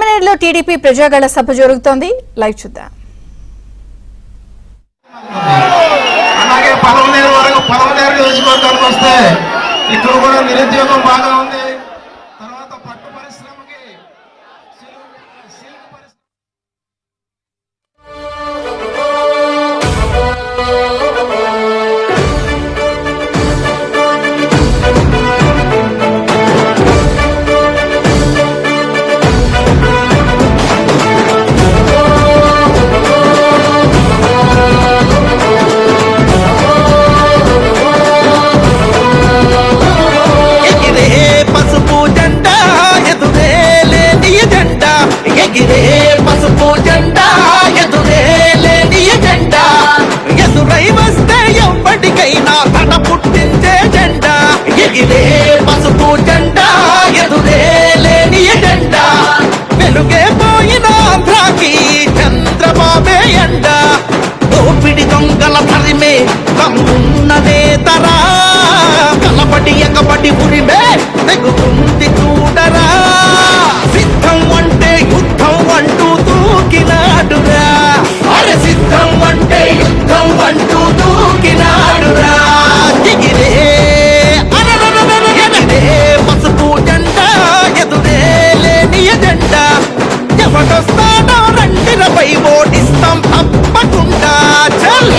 పలమనేరులో TDP ప్రజాగళ సభ జరుగుతోంది. Live చూద్దాం. అలాగే పలమనేరు వరకు పలమనేరు నియోజకవర్గానికి వస్తే ఇక్కడ కూడా నిరుద్యోగం బాగా ఉంది. తర్వాత పట్టు పరిశ్రమకి సిల్క్ పరిశ్రమ పసుపు జెండా ఎదురే లేని ఎజెండా వెలుగే పోయిన ఆంధ్రాకి చంద్రబాబే ఎండ దోపిడి దొంగల తరిమే కమ్మున్నదే తరా కలబడి ఎగబడి ఉరిమే తెగుతుంది చూడరా సిద్ధం అంటే యుద్ధం అంటూ దూకినాడురా అరే సిద్ధం అంటే యుద్ధం అంటూ దూకినాడురా దిగిరే పసుపు జెండా ఎదురే లేని ఎజెండా ఎవడొస్తాడో రండినపై ఓడిస్తాం తప్పకుండా చల్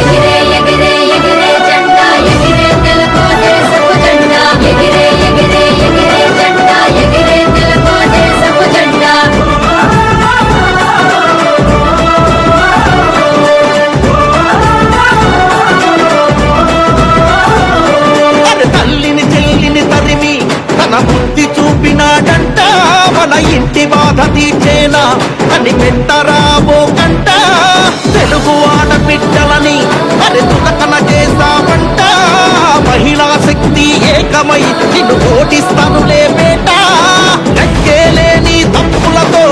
బుద్ధి చూపినాడంట మన ఇంటి బాధ తీర్చేనా అని పెట్టరాబో కంట తెలుగు ఆడబిడ్డలని మరి తులకన చేస్తామంట మహిళా శక్తి ఏకమై నిన్ను ఓటిస్తాను లేపేట లెక్కేలేని తప్పులతో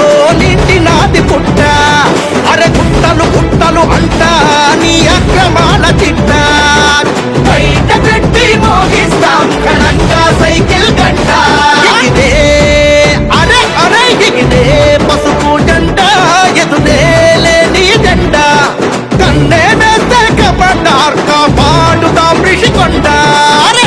నిండినాది పుట్ట అరే గుట్టలు గుట్టలు అంట నీ అక్రమాల చిట్ట బయట పెట్టి మోగిస్తాం ఘనంగా సైకిల్ గంట అరే అరే ఎగిరే పసుపు జెండా ఎదురే లేని జెండా కన్నే వేస్తే కబడ్డార్ కాపాడుదాం రిషికొండ అరే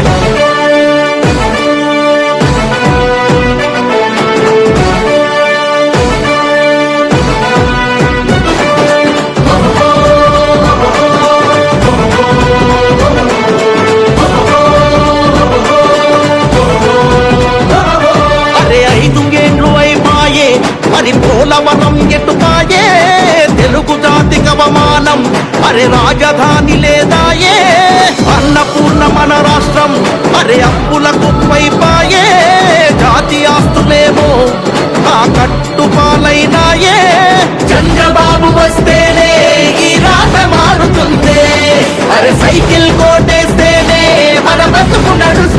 మరి పోలవరం ఎటుపాయే తెలుగు జాతికి అవమానం అరే రాజధాని లేదాయే అన్నపూర్ణ మన రాష్ట్రం అరే అప్పుల కుప్పైపాయే జాతి ఆస్తులేమో ఆ కట్టుపాలైనాయే చంద్రబాబు వస్తేనే ఈ రాత మారుతుందే అరే సైకిల్ కోటేస్తేనే మన బతుకు నడుస్తుంది